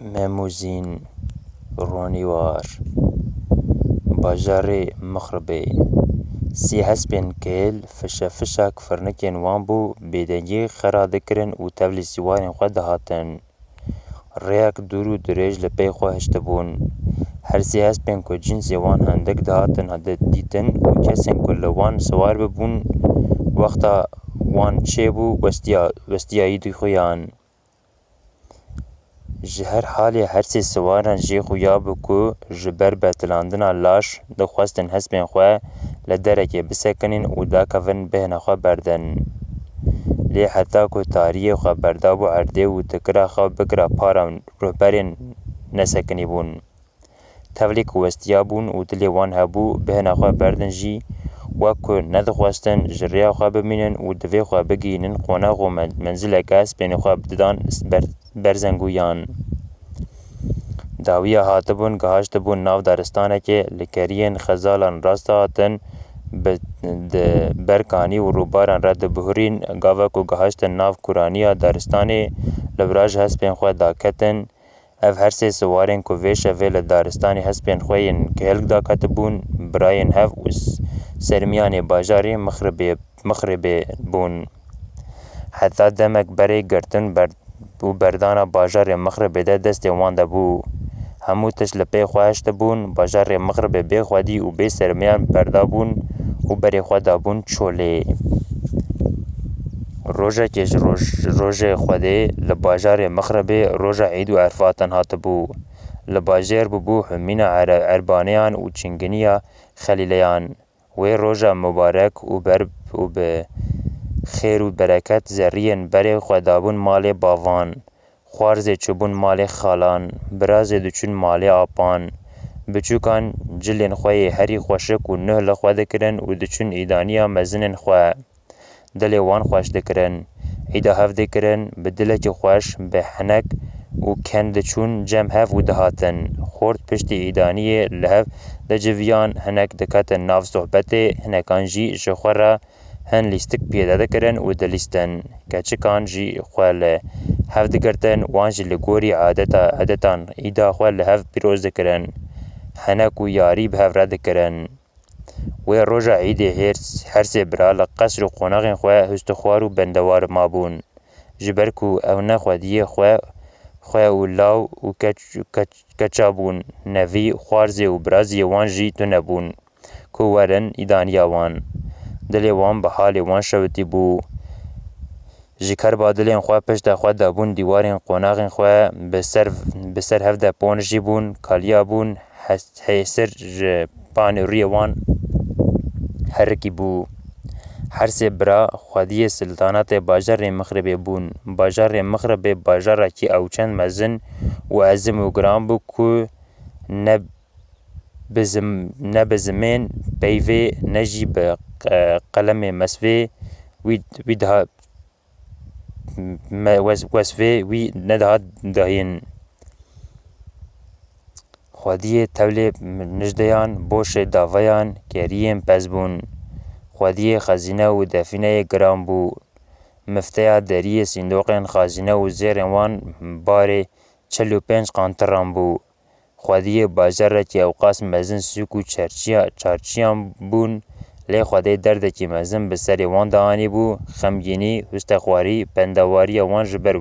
Memuzin, Ronî war, Bajarê Mixribê, sî hespên kêl fişek firnikên wan bû bêdengî xera dikirin û tevlî sîwarên xwe dihatin. Rêyek dûr û dirêj li pê xwe hiştibûn. Her sî hespên ku cînsê wan hindik dihatin dîtin û kesên ku li wan siwar bibûn wexta wan çêbû westiyayî dixuyan. Ji her halê her sê siwaran jê xuya bû ku ji ber betilandina laş dixwestin hespên xwe li derekê bisekinîn û dakevin bêhna xwe berdin. Lê heta ku tariyê xwe berdabû erdê û tikira xwe bikira para rûhberên nesekinîbûn. Tevlî ku westiya bûn û dilê wan hebû bêhna xwe berdin jî wek ku nedixwestin ji rêya xwe bimînin û divê xwe bigihînin qonex û menzileke hespên xwe didan berzengûyan. Dawiya hatibûn gihaştibûn nav daristanekê li keriyên xezalan rast hatin di berkanî û rûbaran re dibihurîn gavek ku gihaştin nav kuraniya daristanê li vir ji hespên xwe daketin. Ev her sê siwarên ku vê şevê li daristanê hespên xwe yên kêlk daketibûn birayên hev û sermiyanê bajarê Mixribê bûn. Heta demek berê girtin û berdana bajarê Mixribê de destê wan de bû. Hemû tişt li pê xwe hiştibûn, bajarê Mixribê bê xwedî û bê sermiyan berdabûn û berê xwe dabûn çolê. Rojekê ji rojê Xwedê li bajarê Mixribê roja Eid û Erfatan hatibû. Li bajêr bûbû hûmîna erbaneyan û çinginiya xelîleyan. Wê roja mubarek û bi xêr û bereket zerriyên berê xwe dabûn malê bavan. Xwarzê çûbûn malê xalan, birazê diçûn malê apan. Biçûkan cilên xwe yê herî xweşik û nûh li xwe dikirin û diçûn îdaniya mezinên xwe. Dilê wan xweş dikirin. Îda hev dikirin, bi dilekî xweş, bi hinek û ken diçûn cem hev û dihatin. Xort piştî îdaniyê li hev diciviyan, hinek diketin nav sohbetê, hinekan jî ji xwe re hin lîstik pêde dikirin û dilîstin. Keçikan jî xwe li hev digirtin, wan jî li gorî adetan îda xwe li hev pîroz dikirin. Hinek û yarî bi hev re dikirin. Wê roja Eidê her sê bira li qesr û qonaxên xwe hûstixwar û bendewar mabûn. Ji ber ku ew ne xwediyê xwe û law û keça bûn, nevî, xwarzê û biraziyê wan jî tune bûn ku werin îdaniya wan. Dilê wan bi halê wan şewitî bû. Ji kerba dilên xwe pişta xwe dabûn dîwarên qonaxên xwe bi ser hev de ponijî bûn, kaliya bûn, hêsir ji panûriyê wan herikî bû. Her sê bira xwediyê siltanetê bajarê Mixribê bûn. Bajarê Mixribê bajarekî ewçend mezin û ezim û giran bû ku ne bi zimên peyvê ne jî bi qelemê wesvê wî nedihat dahîn. Xwediyê tevlê nijdeyan, boşê daveyan, keriyên pez bûn. Xwediyê xezîne û defîneyê giran bû. Mifteya deriyê sîndoqên xezîne û zêrên wan barê 45 qantiran bû. Xwediyê bajarekî ewqas mezin sûk û çarçiyan bûn, lê Xwedê derdekî mezin bi serê wan de anîbû, xemgînî, hûstexwarî, bendewariya wan ji ber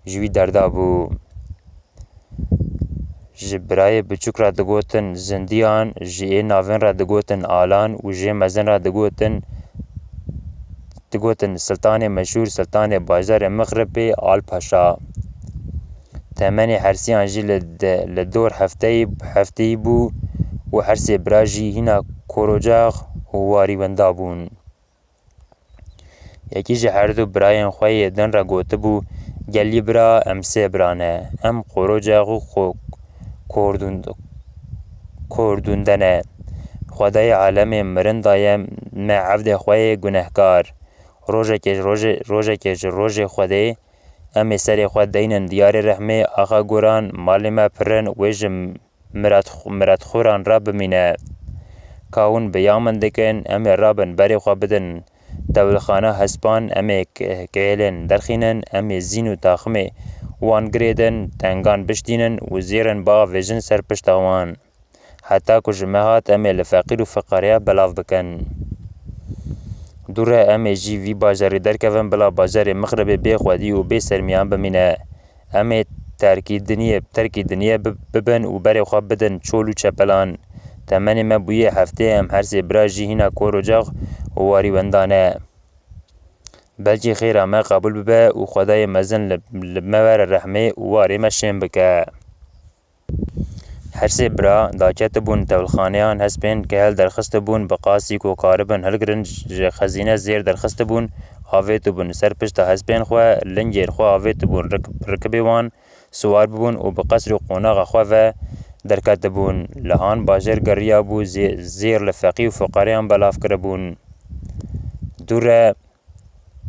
ji wî derda bû. Ji birayê biçûk re digotin zindiyan, ji ê navên re digotin alan û jê mezin re digotin siltanê meşhûr siltanê bajarê Mixribê Alpaşa. Temenê hersiyan jî li dor hefteyî bû û her sê bira jî hîna korocax û warîwenda bûn. Yekî ji herdû birayên xwe yê din re gotibû: gelî bira, em sê bira ne. Em korocax û Corduene ne. Xwedayê alemê mirin daye me evdê xwe yê gunehkar. Rojekê ji rojê Xwedê em ê serê xwe deynin diyarê rehmê, axa goran, malê me pirin, wê ji miretxoran re bimîne. Ka hûn biya min dikin, em ê rabin berê xwe bidin dewilxana hespan, em ê kêlên derxînin, em ê zîn û taximê وان گریدن تنگان بشتینن و زیرن با ویژن سر پشتاوان حتی که جمعات امی لفقیر و فقاریا بلاف بکن. دوره امی جی وی باجاری درکوون بلا باجاری مغربی بی خودی و بی سرمیان بمینه. امی ترکی دنیا ببن و بری خواب بدن چولو چپلان. تمنی مبویه هفته هر سی برا جیهینا کور و جاغ و واری وندانه. بلکه خیر ما قبول ببه و خدای مزن لبمور رحمه و واری مشین بکه. هر سی برا داکت بون تولخانیان هسپین که هل درخست بون بقاسی کو کاربن هل گرن خزینه زیر درخست بون آویت بون سر پشت هسپین خواه لنگیر خواه آویت بون رکبی وان سوار بون و بقصر و قوناغ خواه و درکت بون لهان باجر گریا بو زیر لفقی و فقاریان بلاف کربون. دوره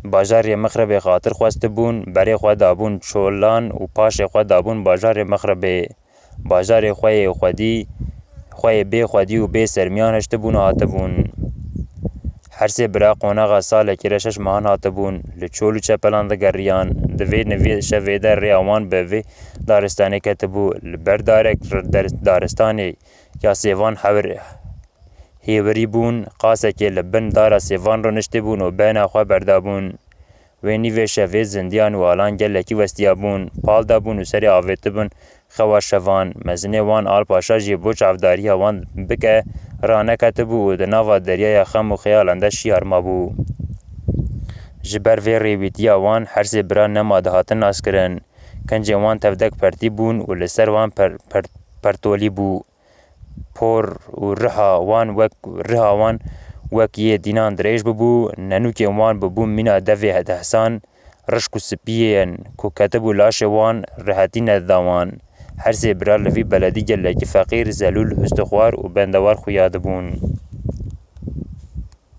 باجار مغربی خاطر خواست بون بری خواه دابون چولان و پاش خواه دابون باجار مغربی باجار خواه بی خودی و بی سرمیان هشت بون و هات بون. هر سی برا قوناغا سال کرشش مهان هات بون لچولو چپلان ده گریان دوی نوی شویده ریاوان به وی دارستانی کتبو لبردارک دارستانی یا سیوان هیوری بون قاسه که لبن دارا سیوان رو نشته بون و بین خواه بردابون و نیوی شوید زندیان و آلان گلکی وستیا بون پال دابون و سری آویت بون خواه شوان مزنی وان آل پاشا جی بوچ عفداری وان بکه رانه کتبو و دناوا دریای خم و خیالنده شیار ما بو. جبر وی ریویتی وان هر سی برا نما دهاتن ناس کرن کنجی وان تفدک پرتی بون و لسر وان پرتولی بو پور و رها وان وک یه دینان دریج ببو ننوکی وان ببو مینا دوی دهسان رشک و سپیین که کتبو لاش وان رهتی ندوان هر سی برا لفی بلدی گلکی فقیر زلول هستخوار و بندوار خویاد بون.